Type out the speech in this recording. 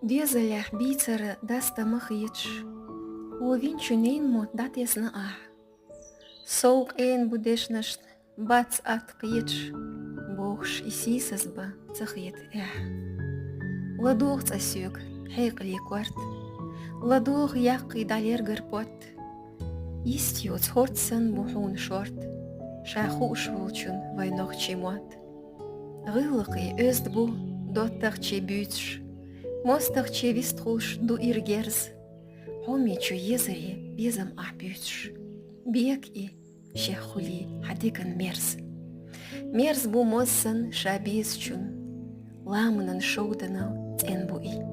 Дезалях бицара даста махич. Увинчунейн мот датесна а. Соук эйн будешнашт бац ат кич. Богш исисасба цахит эх. Ладух цасюк хейкли кварт. Ладух яқи далер гарпот. Истиоц хортсан бухун шорт. Шаху швулчун вайнох чимот. Гылықи өздбу доттах че бютш. Мостах че вистхуш ду иргерз. Хомичу езари безам ахбютш. Бек и шехули хадикан мерз. Мерз бу моссан шабизчун. Ламнан шоуданал ценбу и.